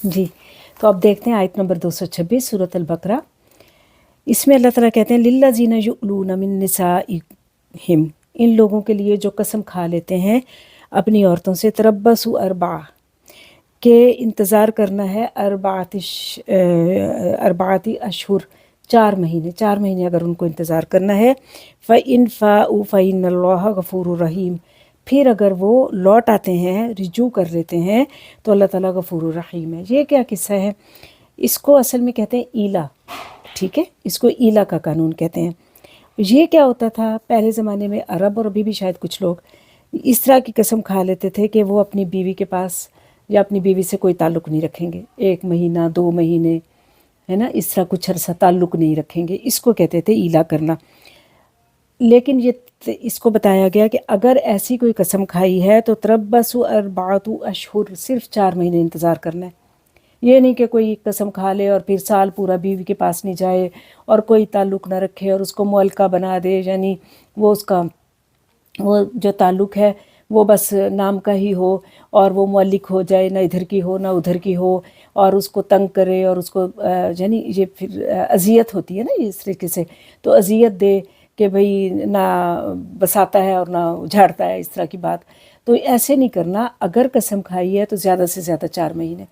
جی، تو اب دیکھتے ہیں آیت نمبر 226 سورۃ البقرہ۔ اس میں اللہ تعالیٰ کہتے ہیں للذین یؤلون من نسائہم، ان لوگوں کے لیے جو قسم کھا لیتے ہیں اپنی عورتوں سے، تربصوا اربعہ، کہ انتظار کرنا ہے اربعۃ اشہر، 4 مہینے اگر ان کو انتظار کرنا ہے، فإن فاؤوا فإن اللہ غفور رحیم، پھر اگر وہ لوٹ آتے ہیں، رجوع کر لیتے ہیں، تو اللہ تعالیٰ غفور الرحیم ہے۔ یہ کیا قصہ ہے؟ اس کو اصل میں کہتے ہیں ایلا، ٹھیک ہے، اس کو ایلا کا قانون کہتے ہیں۔ یہ کیا ہوتا تھا پہلے زمانے میں، عرب اور ابھی بھی شاید کچھ لوگ اس طرح کی قسم کھا لیتے تھے کہ وہ اپنی بیوی کے پاس یا اپنی بیوی سے کوئی تعلق نہیں رکھیں گے، 1 مہینہ 2 مہینے، ہے نا، اس طرح کچھ عرصہ تعلق نہیں رکھیں گے، اس کو کہتے تھے ایلا کرنا۔ لیکن اس کو بتایا گیا کہ اگر ایسی کوئی قسم کھائی ہے تو تربصوا اربعۃ اشہر، صرف 4 مہینے انتظار کرنا ہے۔ یہ نہیں کہ کوئی قسم کھا لے اور پھر سال پورا بیوی کے پاس نہیں جائے اور کوئی تعلق نہ رکھے اور اس کو معلقہ بنا دے، یعنی وہ اس کا وہ جو تعلق ہے وہ بس نام کا ہی ہو اور وہ معلق ہو جائے، نہ ادھر کی ہو نہ ادھر کی ہو، اور اس کو تنگ کرے اور اس کو یعنی یہ پھر اذیت ہوتی ہے نا، اس طریقے سے تو اذیت دے کہ بھئی نہ بساتا ہے اور نہ جھاڑتا ہے، اس طرح کی بات۔ تو ایسے نہیں کرنا، اگر قسم کھائی ہے تو زیادہ سے زیادہ 4 مہینے۔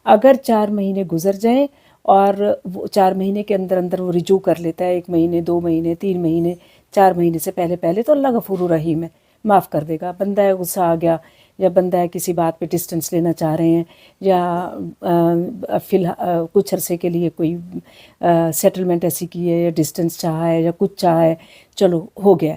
اگر 4 مہینے گزر جائیں اور وہ 4 مہینے کے اندر اندر وہ رجوع کر لیتا ہے، 1 مہینے 2 مہینے 3 مہینے 4 مہینے سے پہلے تو اللہ غفور الرحیم ہے، معاف کر دے گا۔ بندہ ہے غصہ آ گیا یا بندہ ہے کسی بات پہ ڈسٹنس لینا چاہ رہے ہیں یا فی الحال کچھ عرصے کے لیے کوئی سیٹلمنٹ ایسی کی ہے یا ڈسٹنس چاہا ہے یا کچھ چاہا ہے، چلو ہو گیا،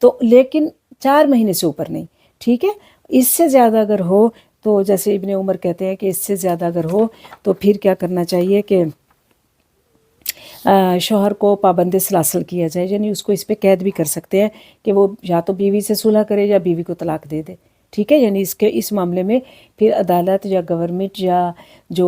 تو لیکن 4 مہینے سے اوپر نہیں، ٹھیک ہے۔ اس سے زیادہ اگر ہو تو جیسے ابن عمر کہتے ہیں کہ اس سے زیادہ اگر ہو تو پھر کیا کرنا چاہیے کہ شوہر کو پابند سلاسل کیا جائے، یعنی اس کو اس پہ قید بھی کر سکتے ہیں کہ وہ یا تو بیوی سے صلح کرے یا بیوی کو طلاق دے دے، ٹھیک ہے۔ یعنی اس معاملے میں پھر عدالت یا گورنمنٹ یا جو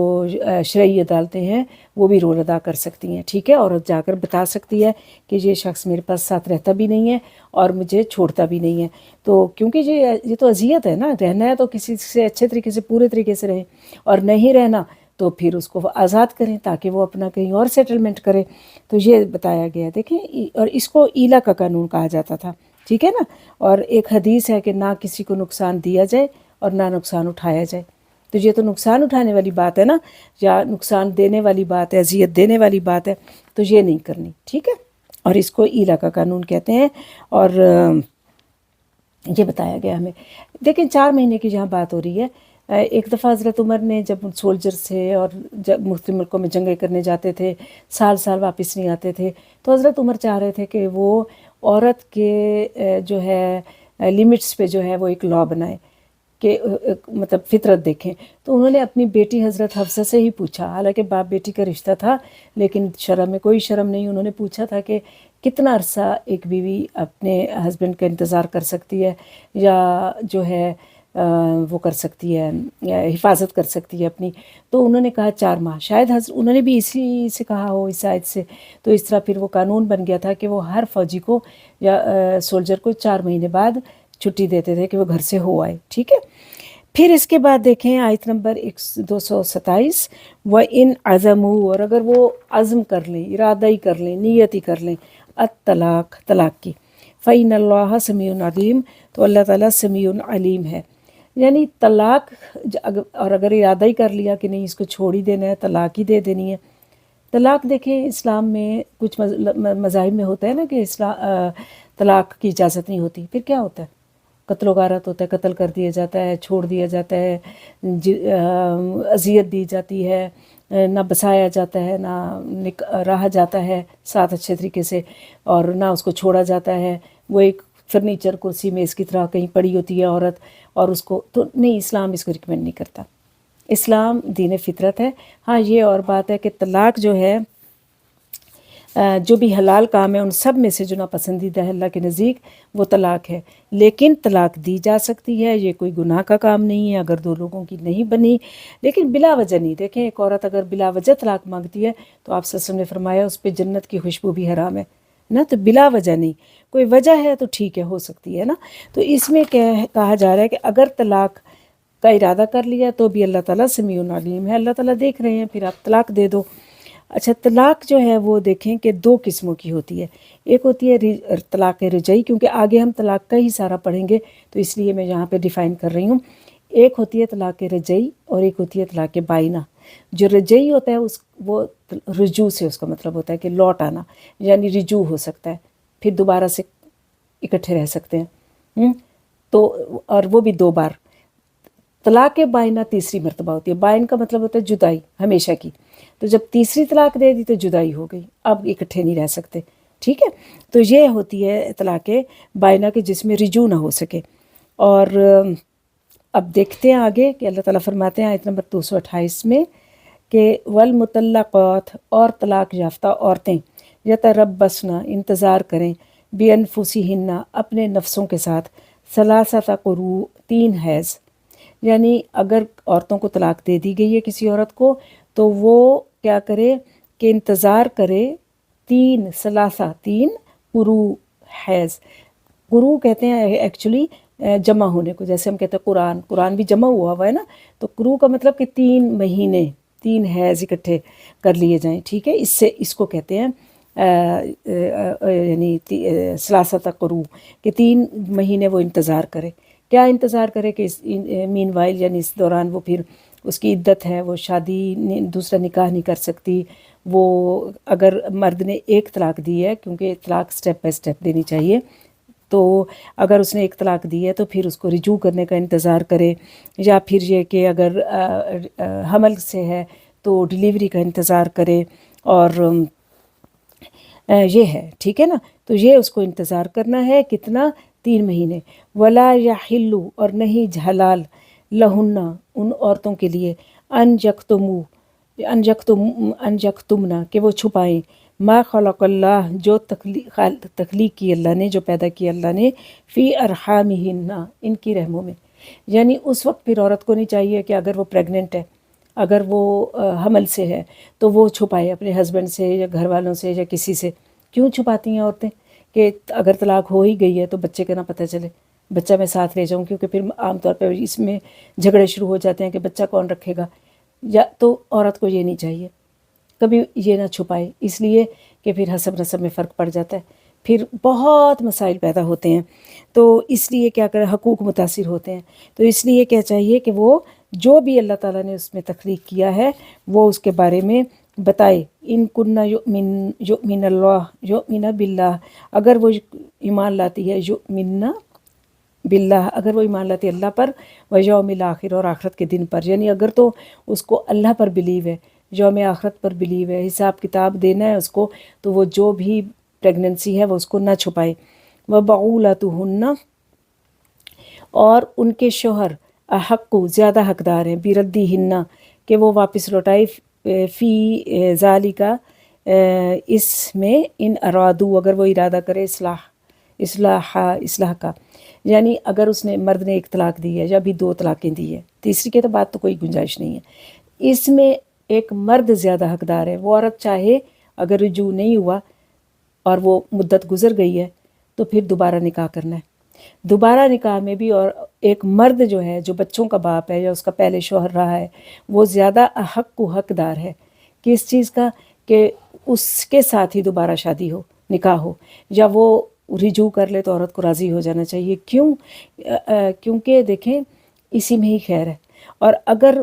شرعی عدالتیں ہیں وہ بھی رول ادا کر سکتی ہیں، ٹھیک ہے۔ عورت جا کر بتا سکتی ہے کہ یہ شخص میرے پاس ساتھ رہتا بھی نہیں ہے اور مجھے چھوڑتا بھی نہیں ہے، تو کیونکہ یہ تو اذیت ہے نا، رہنا ہے تو کسی سے اچھے طریقے سے پورے طریقے سے رہے، اور نہیں رہنا تو پھر اس کو آزاد کریں تاکہ وہ اپنا کہیں اور سیٹلمنٹ کرے۔ تو یہ بتایا گیا ہے، دیکھیں، اور اس کو ایلا کا قانون کہا جاتا تھا، ٹھیک ہے نا۔ اور ایک حدیث ہے کہ نہ کسی کو نقصان دیا جائے اور نہ نقصان اٹھایا جائے، تو یہ تو نقصان اٹھانے والی بات ہے نا، یا نقصان دینے والی بات ہے، اذیت دینے والی بات ہے، تو یہ نہیں کرنی، ٹھیک ہے۔ اور اس کو ایلا کا قانون کہتے ہیں، اور یہ بتایا گیا ہمیں۔ دیکھیں 4 مہینے کی جہاں بات ہو رہی ہے، ایک دفعہ حضرت عمر نے جب سولجر سے اور جب مختلف ملکوں میں جنگیں کرنے جاتے تھے، سال واپس نہیں آتے تھے، تو حضرت عمر چاہ رہے تھے کہ وہ عورت کے جو ہے لیمٹس پہ جو ہے وہ ایک لا بنائے کہ مطلب فطرت دیکھیں۔ تو انہوں نے اپنی بیٹی حضرت حفصہ سے ہی پوچھا، حالانکہ باپ بیٹی کا رشتہ تھا لیکن شرع میں کوئی شرم نہیں، انہوں نے پوچھا تھا کہ کتنا عرصہ ایک بیوی اپنے ہسبینڈ کا انتظار کر سکتی ہے یا جو ہے وہ کر سکتی ہے، حفاظت کر سکتی ہے اپنی، تو انہوں نے کہا 4 ماہ۔ شاید انہوں نے بھی اسی سے کہا ہو، اس آیت سے، تو اس طرح پھر وہ قانون بن گیا تھا کہ وہ ہر فوجی کو یا سولجر کو 4 مہینے بعد چھٹی دیتے تھے کہ وہ گھر سے ہو آئے، ٹھیک ہے۔ پھر اس کے بعد دیکھیں آیت نمبر 227، وَإِنْ عَزَمُوا، اور اگر وہ عزم کر لیں، ارادہ ہی کر لیں، نیت ہی کر لیں، طلاق کی، فَإِنَّ اللَّهَ سَمِيعٌ عَلِيمٌ، تو اللہ تعالیٰ سمیع علیم ہے۔ یعنی طلاق، اور اگر ارادہ ہی کر لیا کہ نہیں اس کو چھوڑ ہی دینا ہے، طلاق ہی دے دینی ہے۔ طلاق دیکھیں اسلام میں کچھ مذاہب میں ہوتا ہے نا کہ طلاق کی اجازت نہیں ہوتی، پھر کیا ہوتا ہے؟ قتل و غارت ہوتا ہے، قتل کر دیا جاتا ہے، چھوڑ دیا جاتا ہے، اذیت دی جاتی ہے، نہ بسایا جاتا ہے، نہ رہا جاتا ہے ساتھ اچھے طریقے سے، اور نہ اس کو چھوڑا جاتا ہے، وہ ایک فرنیچر کرسی میں اس کی طرح کہیں پڑی ہوتی ہے عورت، اور اس کو تو نہیں، اسلام اس کو ریکمینڈ نہیں کرتا۔ اسلام دین فطرت ہے۔ ہاں یہ اور بات ہے کہ طلاق جو ہے، جو بھی حلال کام ہے ان سب میں سے جو ناپسندیدہ ہے اللہ کے نزدیک وہ طلاق ہے، لیکن طلاق دی جا سکتی ہے، یہ کوئی گناہ کا کام نہیں ہے اگر 2 لوگوں کی نہیں بنی، لیکن بلا وجہ نہیں۔ دیکھیں ایک عورت اگر بلا وجہ طلاق مانگتی ہے تو آپ صلی اللہ علیہ وسلم نے فرمایا اس پہ جنت کی خوشبو بھی حرام ہے نا، تو بلا وجہ نہیں، کوئی وجہ ہے تو ٹھیک ہے، ہو سکتی ہے نا۔ تو اس میں کہا جا رہا ہے کہ اگر طلاق کا ارادہ کر لیا تو بھی اللہ تعالیٰ سمیع علیم ہے، اللہ تعالیٰ دیکھ رہے ہیں، پھر آپ طلاق دے دو۔ اچھا، طلاق جو ہے وہ دیکھیں کہ دو قسموں کی ہوتی ہے۔ ایک ہوتی ہے طلاق رجعی، کیونکہ آگے ہم طلاق کا ہی سارا پڑھیں گے تو اس لیے میں یہاں پہ ڈیفائن کر رہی ہوں۔ ایک ہوتی ہے طلاق رجعی اور ایک ہوتی ہے طلاق بائنہ۔ جو رجعی ہوتا ہے وہ رجوع سے اس کا مطلب ہوتا ہے کہ لوٹ آنا، یعنی رجوع ہو سکتا ہے، پھر دوبارہ سے اکٹھے رہ سکتے ہیں، تو اور وہ بھی 2 بار۔ طلاق بائنہ تیسری مرتبہ ہوتی ہے۔ بائن کا مطلب ہوتا ہے جدائی، ہمیشہ کی۔ تو جب تیسری طلاق دے دی تو جدائی ہو گئی، اب اکٹھے نہیں رہ سکتے، ٹھیک ہے۔ تو یہ ہوتی ہے طلاق بائنہ کے جس میں رجوع نہ ہو سکے۔ اور اب دیکھتے ہیں آگے کہ اللہ تعالیٰ فرماتے ہیں آیت نمبر 228 میں کہ والمطلقات، اور طلاق یافتہ عورتیں، یتربصن، انتظار کریں، بانفسہن، اپنے نفسوں کے ساتھ، ثلاثۃ قروء، 3 حیض۔ یعنی اگر عورتوں کو طلاق دے دی گئی ہے کسی عورت کو تو وہ کیا کرے کہ انتظار کرے 3 قروء حیض۔ قروء کہتے ہیں ایکچولی جمع ہونے کو، جیسے ہم کہتے ہیں قرآن بھی جمع ہوا ہے نا، تو قروء کا مطلب کہ 3 مہینے، 3 حیض اکٹھے کر لیے جائیں، ٹھیک ہے۔ اس کو کہتے ہیں یعنی ثلاثۃ قروء، کہ 3 مہینے وہ انتظار کرے۔ کیا انتظار کرے کہ مین وائل، یعنی اس دوران وہ پھر اس کی عدت ہے، وہ شادی دوسرا نکاح نہیں کر سکتی۔ وہ اگر مرد نے ایک طلاق دی ہے، کیونکہ طلاق سٹیپ بائی سٹیپ دینی چاہیے، تو اگر اس نے ایک طلاق دی ہے تو پھر اس کو رجوع کرنے کا انتظار کرے، یا پھر یہ کہ اگر حمل سے ہے تو ڈیلیوری کا انتظار کرے، اور یہ ہے، ٹھیک ہے نا۔ تو یہ اس کو انتظار کرنا ہے، کتنا؟ 3 مہینے۔ ولا یحل، اور نہیں حلال، لہن، ان عورتوں کے لیے، ان یکتمنا، کہ وہ چھپائیں، ما خلق اللہ، جو تخلیق کی اللہ نے، جو پیدا کی اللہ نے، فی ارحامہن، ان کی رحموں میں۔ یعنی اس وقت پھر عورت کو نہیں چاہیے کہ اگر وہ پریگننٹ ہے، اگر وہ حمل سے ہے تو وہ چھپائے اپنے ہسبینڈ سے یا گھر والوں سے یا کسی سے۔ کیوں چھپاتی ہیں عورتیں؟ کہ اگر طلاق ہو ہی گئی ہے تو بچے کا نہ پتہ چلے، بچہ میں ساتھ لے جاؤں، کیونکہ پھر عام طور پہ اس میں جھگڑے شروع ہو جاتے ہیں کہ بچہ کون رکھے گا، یا تو عورت کو یہ نہیں چاہیے، کبھی یہ نہ چھپائے، اس لیے کہ پھر حسب نسب میں فرق پڑ جاتا ہے، پھر بہت مسائل پیدا ہوتے ہیں۔ تو اس لیے کیا کرے، حقوق متاثر ہوتے ہیں، تو اس لیے کیا چاہیے کہ وہ جو بھی اللہ تعالیٰ نے اس میں تخلیق کیا ہے وہ اس کے بارے میں بتائے۔ ان کنہ یؤمن باللہ، اگر وہ ایمان لاتی ہے، یؤمن باللہ، اگر وہ ایمان لاتی ہے اللہ پر، ویوم الآخر، اور آخرت کے دن پر، یعنی اگر تو اس کو اللہ پر بلیو ہے، یوم آخرت پر بلیو ہے، حساب کتاب دینا ہے اس کو، تو وہ جو بھی پریگننسی ہے وہ اس کو نہ چھپائے۔ وبعولتہن، اور ان کے شوہر، احق، زیادہ حقدار ہیں، بیردہن، کہ وہ واپس لوٹائے، فی ذالک، اس میں، ان ارادو، اگر وہ ارادہ کرے اصلاح کا، یعنی اگر اس نے، مرد نے ایک طلاق دی ہے یا بھی 2 طلاقیں دی ہے، تیسری کے تو بات تو کوئی گنجائش نہیں ہے، اس میں ایک مرد زیادہ حقدار ہے۔ وہ عورت چاہے اگر رجوع نہیں ہوا اور وہ مدت گزر گئی ہے تو پھر دوبارہ نکاح کرنا ہے۔ دوبارہ نکاح میں بھی، اور ایک مرد جو ہے، جو بچوں کا باپ ہے یا اس کا پہلے شوہر رہا ہے، وہ زیادہ احق و حقدار ہے کہ اس چیز کا کہ اس کے ساتھ ہی دوبارہ شادی ہو، نکاح ہو، یا وہ رجوع کر لے تو عورت کو راضی ہو جانا چاہیے۔ کیوں؟ کیونکہ دیکھیں اسی میں ہی خیر ہے۔ اور اگر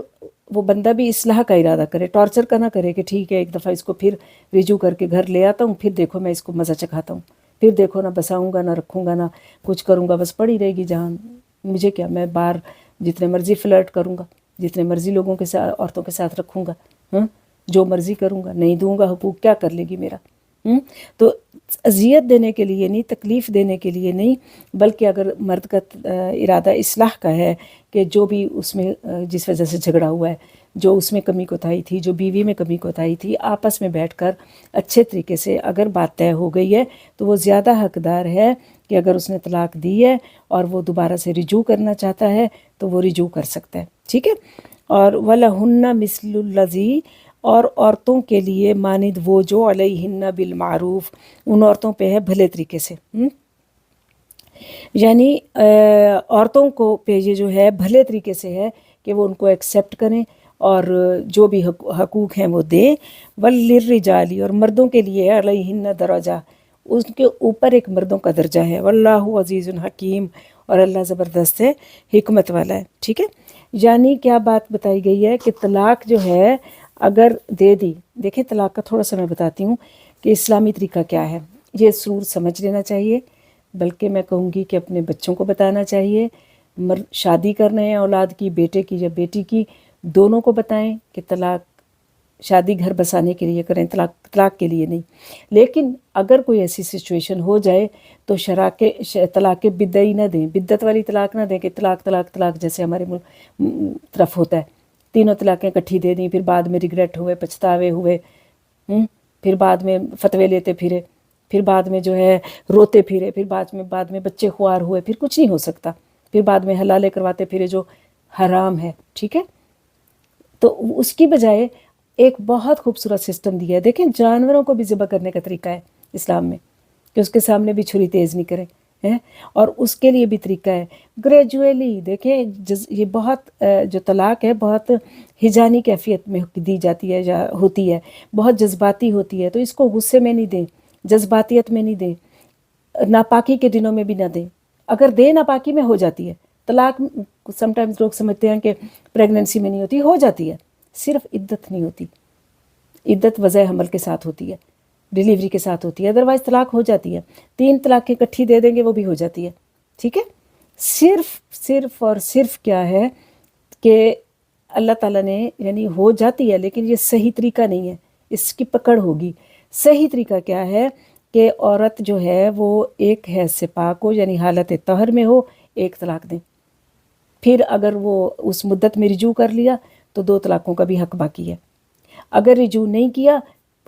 وہ بندہ بھی اصلاح کا ارادہ کرے، ٹارچر کا نہ کرے کہ ٹھیک ہے ایک دفعہ اس کو پھر رجوع کر کے گھر لے آتا ہوں، پھر دیکھو میں اس کو مزہ چکھاتا ہوں، پھر دیکھو نہ بساؤں گا، نہ رکھوں گا، نہ کچھ کروں گا، بس پڑی رہے گی جان، مجھے کیا، میں باہر جتنے مرضی فلرٹ کروں گا، جتنے مرضی لوگوں کے ساتھ، عورتوں کے ساتھ رکھوں گا، جو مرضی کروں گا، نہیں دوں گا حقوق، کیا کر لے گی میرا؟ تو اذیت دینے کے لیے نہیں، تکلیف دینے کے لیے نہیں، بلکہ اگر مرد کا ارادہ اصلاح کا ہے کہ جو بھی اس میں جس وجہ سے جھگڑا ہوا ہے، جو اس میں کمی کوتاہی تھی، جو بیوی میں کمی کوتاہی تھی، آپس میں بیٹھ کر اچھے طریقے سے اگر بات طے ہو گئی ہے تو وہ زیادہ حقدار ہے کہ اگر اس نے طلاق دی ہے اور وہ دوبارہ سے رجوع کرنا چاہتا ہے تو وہ رجوع کر سکتا ہے، ٹھیک ہے۔ اور وَلَهُنَّ مِثْلُ الَّذِي، اور عورتوں کے لیے مانند وہ جو علیہن بالمعروف، ان عورتوں پہ ہے بھلے طریقے سے، یعنی عورتوں کو پہ یہ جو ہے بھلے طریقے سے ہے کہ وہ ان کو ایکسیپٹ کریں اور جو بھی حقوق ہیں وہ دیں. وللرجالی، اور مردوں کے لیے علیہن درجہ، اس کے اوپر ایک مردوں کا درجہ ہے. واللہ عزیز حکیم، اور اللہ زبردست ہے، حکمت والا ہے. ٹھیک ہے، یعنی کیا بات بتائی گئی ہے کہ طلاق جو ہے اگر دے دی، دیکھیں طلاق کا تھوڑا سا میں بتاتی ہوں کہ اسلامی طریقہ کیا ہے. یہ ضرور سمجھ لینا چاہیے، بلکہ میں کہوں گی کہ اپنے بچوں کو بتانا چاہیے. شادی کرنا ہے اولاد کی، بیٹے کی یا بیٹی کی، دونوں کو بتائیں کہ طلاق شادی گھر بسانے کے لیے کریں، طلاق کے لیے نہیں. لیکن اگر کوئی ایسی سچویشن ہو جائے تو طلاق بدعی نہ دیں، بدعت والی طلاق نہ دیں کہ طلاق طلاق طلاق جیسے ہمارے طرف ہوتا ہے. تینوں طلاقیں اکٹھی دے دیں، پھر بعد میں ریگریٹ ہوئے، پچھتاوے ہوئے، پھر بعد میں فتوے لیتے پھرے، پھر بعد میں جو ہے روتے پھرے، پھر بعد میں بچے خوار ہوئے، پھر کچھ نہیں ہو سکتا، پھر بعد میں حلالے کرواتے پھرے جو حرام ہے. ٹھیک ہے، تو اس کی بجائے ایک بہت خوبصورت سسٹم دیا ہے. دیکھیں جانوروں کو بھی ذبح کرنے کا طریقہ ہے اسلام میں، کہ اس کے سامنے بھی چھری تیز نہیں کریں، اور اس کے لیے بھی طریقہ ہے. گریجولی دیکھیں یہ بہت جو طلاق ہے بہت ہجانی کیفیت میں دی جاتی ہے یا ہوتی ہے، بہت جذباتی ہوتی ہے. تو اس کو غصے میں نہیں دیں، جذباتیت میں نہیں دیں، ناپاکی کے دنوں میں بھی نہ دیں. اگر دیں ناپاکی میں ہو جاتی ہے طلاق. سم ٹائمز لوگ سمجھتے ہیں کہ پریگننسی میں نہیں ہوتی، ہو جاتی ہے، صرف عدت نہیں ہوتی. عدت وضع حمل کے ساتھ ہوتی ہے، ڈیلیوری کے ساتھ ہوتی ہے، ادروائز طلاق ہو جاتی ہے. 3 طلاقیں اکٹھی دے دیں گے وہ بھی ہو جاتی ہے. ٹھیک ہے، صرف اور صرف کیا ہے کہ اللہ تعالیٰ نے یعنی ہو جاتی ہے، لیکن یہ صحیح طریقہ نہیں ہے، اس کی پکڑ ہوگی. صحیح طریقہ کیا ہے کہ عورت جو ہے وہ ایک حیض سے پاک ہو، یعنی حالت طہر میں ہو، 1 طلاق دیں. پھر اگر وہ اس مدت میں رجوع کر لیا تو 2 طلاقوں کا بھی حق باقی ہے. اگر رجوع نہیں کیا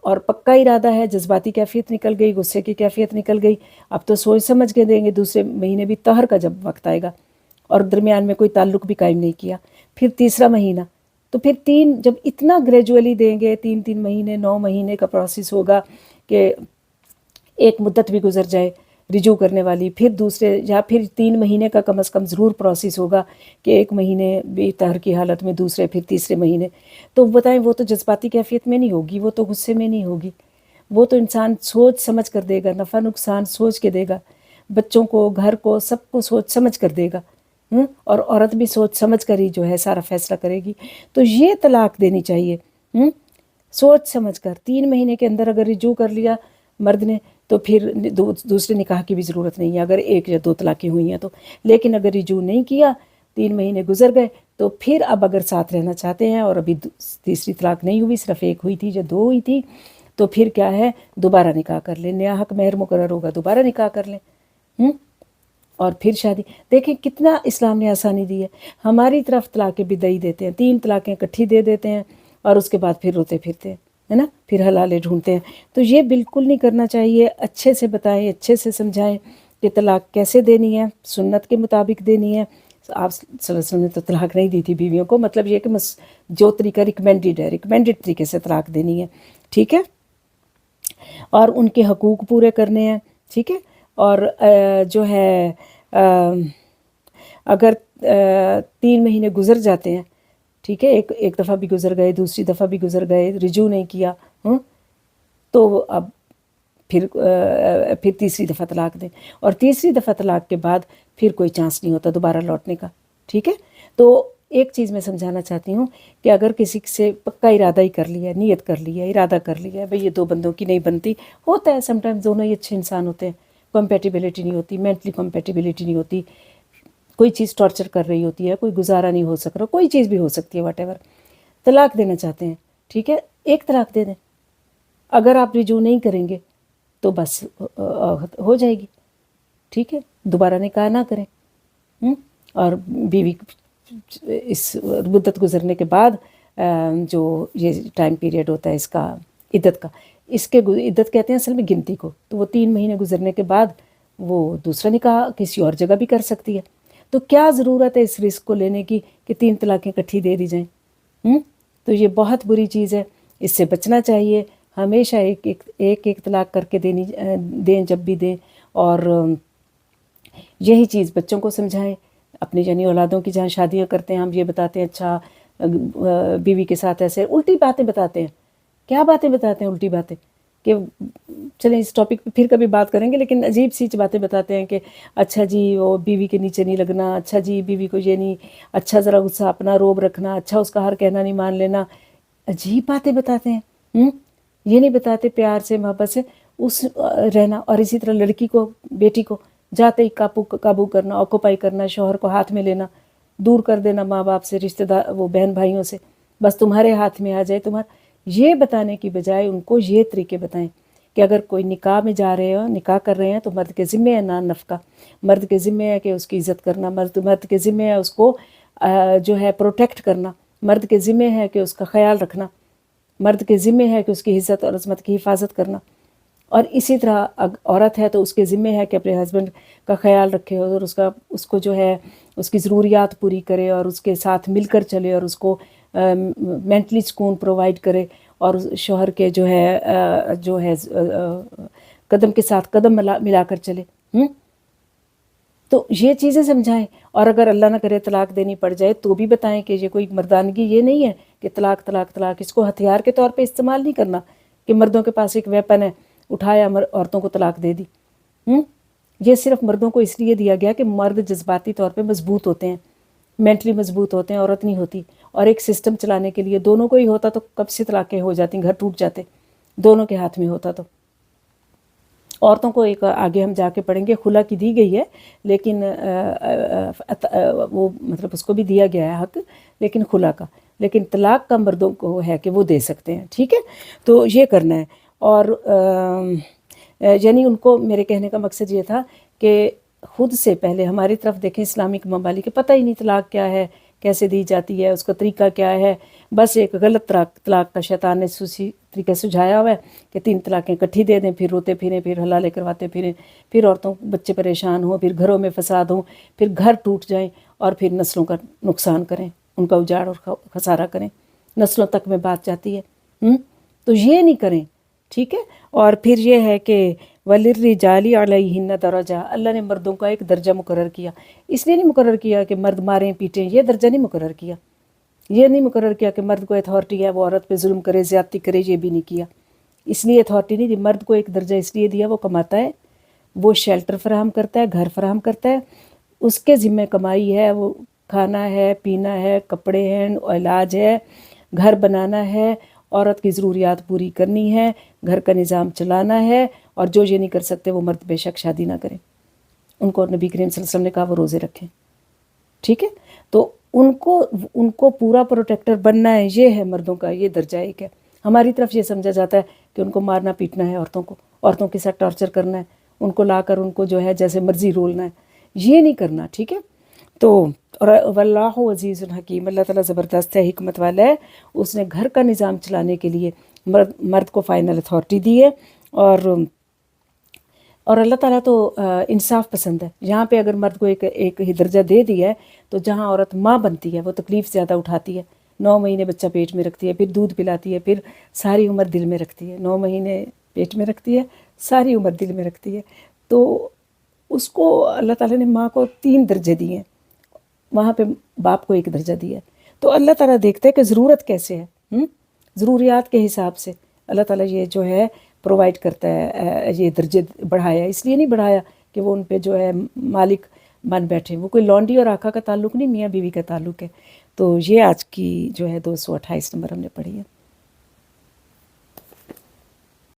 اور پکا ارادہ ہے، جذباتی کیفیت نکل گئی، غصے کی کیفیت نکل گئی، اب تو سوچ سمجھ کے دیں گے. دوسرے مہینے بھی طہر کا جب وقت آئے گا اور درمیان میں کوئی تعلق بھی قائم نہیں کیا، پھر تیسرا مہینہ، تو پھر 3 جب اتنا گریجولی دیں گے، 3 مہینے 9 مہینے کا پروسیس ہوگا کہ ایک مدت بھی گزر جائے رجوع کرنے والی، پھر دوسرے یا پھر 3 مہینے کا کم از کم ضرور پروسیس ہوگا کہ 1 مہینے بھی طہر کی حالت میں، دوسرے پھر تیسرے مہینے. تو بتائیں وہ تو جذباتی کیفیت میں نہیں ہوگی، وہ تو غصے میں نہیں ہوگی، وہ تو انسان سوچ سمجھ کر دے گا، نفع نقصان سوچ کے دے گا، بچوں کو، گھر کو، سب کو سوچ سمجھ کر دے گا. اور عورت بھی سوچ سمجھ کر ہی جو ہے سارا فیصلہ کرے گی. تو یہ طلاق دینی چاہیے سوچ سمجھ کر. 3 مہینے کے اندر اگر رجوع کر لیا مرد نے تو پھر دوسرے نکاح کی بھی ضرورت نہیں ہے اگر 1 یا 2 طلاقیں ہوئی ہیں تو. لیکن اگر رجوع نہیں کیا، 3 مہینے گزر گئے، تو پھر اب اگر ساتھ رہنا چاہتے ہیں اور ابھی تیسری طلاق نہیں ہوئی، صرف 1 ہوئی تھی یا 2 ہوئی تھی، تو پھر کیا ہے دوبارہ نکاح کر لیں. نیا حق مہر مقرر ہوگا، دوبارہ نکاح کر لیں اور پھر شادی. دیکھیں کتنا اسلام نے آسانی دی ہے. ہماری طرف طلاقیں بدعی دیتے ہیں، 3 طلاقیں اکٹھی دے دیتے ہیں اور اس کے بعد پھر روتے پھرتے ہیں، ہے نا، پھر حلالے ڈھونڈتے ہیں. تو یہ بالکل نہیں کرنا چاہیے. اچھے سے بتائیں، اچھے سے سمجھائیں کہ طلاق کیسے دینی ہے، سنت کے مطابق دینی ہے. آپ صلی اللہ علیہ وسلم نے تو طلاق نہیں دی تھی بیویوں کو، مطلب یہ کہ جو طریقہ ریکمینڈڈ ہے، ریکمینڈڈ طریقے سے طلاق دینی ہے. ٹھیک ہے، اور ان کے حقوق پورے کرنے ہیں. ٹھیک ہے، اور جو ہے اگر 3 مہینے گزر جاتے ہیں، ٹھیک ہے، ایک دفعہ بھی گزر گئے، دوسری دفعہ بھی گزر گئے، رجوع نہیں کیا، تو اب پھر تیسری دفعہ طلاق دیں. اور تیسری دفعہ طلاق کے بعد پھر کوئی چانس نہیں ہوتا دوبارہ لوٹنے کا. ٹھیک ہے، تو ایک چیز میں سمجھانا چاہتی ہوں کہ اگر کسی سے پکا ارادہ ہی کر لیا، نیت کر لیا، ارادہ کر لیا بھئی یہ 2 بندوں کی نہیں بنتی، ہوتا ہے سم ٹائمز دونوں ہی اچھے انسان ہوتے ہیں، کمپیٹیبلٹی نہیں ہوتی، مینٹلی کمپیٹیبلٹی نہیں ہوتی، کوئی چیز ٹارچر کر رہی ہوتی ہے، کوئی گزارا نہیں ہو سک رہا، کوئی چیز بھی ہو سکتی ہے، واٹ ایور، طلاق دینا چاہتے ہیں. ٹھیک ہے، 1 طلاق دے دیں. اگر آپ رجوع نہیں کریں گے تو بس ہو جائے گی. ٹھیک ہے، دوبارہ نکاح نہ کریں. اور بیوی اس مدت گزرنے کے بعد جو یہ ٹائم پیریڈ ہوتا ہے اس کا عدت کا، اس کے عدت کہتے ہیں اصل میں گنتی کو، تو وہ 3 مہینے گزرنے کے بعد وہ دوسرا نکاح کسی اور جگہ بھی کر سکتی ہے. تو کیا ضرورت ہے اس رسک کو لینے کی کہ 3 طلاقیں اکٹھی دے دی جائیں. تو یہ بہت بری چیز ہے، اس سے بچنا چاہیے. ہمیشہ ایک طلاق کر کے دیں جب بھی دیں. اور یہی چیز بچوں کو سمجھائیں اپنی یعنی اولادوں کی جہاں شادیاں کرتے ہیں ہم یہ بتاتے ہیں اچھا بیوی کے ساتھ ایسے الٹی باتیں بتاتے ہیں. کیا باتیں بتاتے ہیں الٹی باتیں کہ چلیں اس ٹاپک پہ پھر کبھی بات کریں گے، لیکن عجیب سی باتیں بتاتے ہیں کہ اچھا جی وہ بیوی کے نیچے نہیں لگنا، اچھا جی بیوی کو یہ نہیں، اچھا ذرا غصہ اپنا روب رکھنا، اچھا اس کا ہر کہنا نہیں مان لینا. عجیب باتیں بتاتے ہیں. یہ نہیں بتاتے پیار سے محبت سے اس رہنا. اور اسی طرح لڑکی کو بیٹی کو جاتے ہی قابو کرنا، آکوپائی کرنا، شوہر کو ہاتھ میں لینا، دور کر دینا ماں باپ سے، رشتہ دار وہ بہن بھائیوں سے، بس تمہارے ہاتھ میں آ جائے تمہارا. یہ بتانے کی بجائے ان کو یہ طریقے بتائیں کہ اگر کوئی نکاح میں جا رہے ہو، نکاح کر رہے ہیں تو مرد کے ذمہ ہے نان نفقہ، مرد کے ذمہ ہے کہ اس کی عزت کرنا، مرد کے ذمہ ہے اس کو جو ہے پروٹیکٹ کرنا، مرد کے ذمہ ہے کہ اس کا خیال رکھنا، مرد کے ذمہ ہے کہ اس کی عزت اور عظمت کی حفاظت کرنا. اور اسی طرح عورت ہے تو اس کے ذمہ ہے کہ اپنے ہسبینڈ کا خیال رکھے اور اس کو جو ہے اس کی ضروریات پوری کرے اور اس کے ساتھ مل کر چلے اور اس کو مینٹلی سکون پرووائڈ کرے اور شوہر کے جو ہے قدم کے ساتھ قدم ملا کر چلے. تو یہ چیزیں سمجھائیں. اور اگر اللہ نہ کرے طلاق دینی پڑ جائے تو بھی بتائیں کہ یہ کوئی مردانگی یہ نہیں ہے کہ طلاق طلاق طلاق اس کو ہتھیار کے طور پہ استعمال نہیں کرنا کہ مردوں کے پاس ایک ویپن ہے اٹھایا عورتوں کو طلاق دے دی. یہ صرف مردوں کو اس لیے دیا گیا کہ مرد جذباتی طور پہ مضبوط ہوتے ہیں، مینٹلی مضبوط ہوتے ہیں، عورت نہیں ہوتی. اور ایک سسٹم چلانے کے لیے دونوں کو ہی ہوتا تو کب سے طلاقیں ہو جاتی، گھر ٹوٹ جاتے. دونوں کے ہاتھ میں ہوتا تو عورتوں کو ایک آگے ہم جا کے پڑھیں گے خلا کی دی گئی ہے، لیکن وہ مطلب اس کو بھی دیا گیا ہے حق، لیکن خلا کا، لیکن طلاق کا مردوں کو ہے کہ وہ دے سکتے ہیں. ٹھیک ہے، تو یہ کرنا ہے. اور یعنی ان کو میرے کہنے کا مقصد یہ تھا کہ خود سے پہلے ہماری طرف دیکھیں اسلامک ممالک کے پتہ ہی نہیں طلاق کیا ہے، کیسے دی جاتی ہے، اس کا طریقہ کیا ہے. بس ایک غلط طلاق کا شیطان نے سوسی طریقے سجھایا ہوا ہے کہ 3 طلاقیں اکٹھی دے دیں، پھر روتے پھریں، پھر حلالے کرواتے پھریں، پھر عورتوں بچے پریشان ہوں، پھر گھروں میں فساد ہوں، پھر گھر ٹوٹ جائیں اور پھر نسلوں کا نقصان کریں، ان کا اجاڑ اور خسارہ کریں، نسلوں تک میں بات جاتی ہے. تو یہ نہیں کریں. ٹھیک ہے. اور پھر یہ ہے کہ وَلِلرِّجَالِ عَلَيْهِنَّ دَرَجَةٌ، اللہ نے مردوں کا ایک درجہ مقرر کیا. اس لیے نہیں مقرر کیا کہ مرد ماریں پیٹیں، یہ درجہ نہیں مقرر کیا. یہ نہیں مقرر کیا کہ مرد کو اتھارٹی ہے وہ عورت پہ ظلم کرے، زیادتی کرے، یہ بھی نہیں کیا. اس لیے اتھارٹی نہیں دی. مرد کو ایک درجہ اس لیے دیا وہ کماتا ہے، وہ شیلٹر فراہم کرتا ہے، گھر فراہم کرتا ہے، اس کے ذمہ کمائی ہے، وہ کھانا ہے، پینا ہے، کپڑے ہیں، علاج ہے، گھر بنانا ہے، عورت کی ضروریات پوری کرنی ہے، گھر کا نظام چلانا ہے. اور جو یہ نہیں کر سکتے وہ مرد بے شک شادی نہ کریں. ان کو نبی کریم صلی اللہ علیہ وسلم نے کہا وہ روزے رکھیں. ٹھیک ہے. تو ان کو پورا پروٹیکٹر بننا ہے. یہ ہے مردوں کا یہ درجہ ایک ہے. ہماری طرف یہ سمجھا جاتا ہے کہ ان کو مارنا پیٹنا ہے، عورتوں کے ساتھ ٹارچر کرنا ہے، ان کو لا کر ان کو جو ہے جیسے مرضی رولنا ہے. یہ نہیں کرنا. ٹھیک ہے. تو واللہ عزیز الحکیم، اللہ تعالیٰ زبردست ہے، حکمت والا ہے. اس نے گھر کا نظام چلانے کے لیے مرد کو فائنل اتھارٹی دی ہے. اور اللہ تعالیٰ تو انصاف پسند ہے. یہاں پہ اگر مرد کو ایک ہی درجہ دے دیا ہے تو جہاں عورت ماں بنتی ہے وہ تکلیف زیادہ اٹھاتی ہے. 9 مہینے بچہ پیٹ میں رکھتی ہے، پھر دودھ پلاتی ہے، پھر ساری عمر دل میں رکھتی ہے. 9 مہینے پیٹ میں رکھتی ہے، ساری عمر دل میں رکھتی ہے. تو اس کو اللہ تعالیٰ نے ماں کو 3 درجے دیے ہیں، وہاں پہ باپ کو 1 درجہ دیا ہے. تو اللہ تعالیٰ دیکھتا ہے کہ ضرورت کیسے ہے، ضروریات کے حساب سے اللہ تعالیٰ یہ جو ہے پرووائڈ کرتا ہے. یہ درجے بڑھایا اس لیے نہیں بڑھایا کہ وہ ان پہ جو ہے مالک بن بیٹھے. وہ کوئی لانڈی اور آقا کا تعلق نہیں، میاں بیوی کا تعلق ہے. تو یہ آج کی جو ہے 228 نمبر ہم نے پڑھی ہے.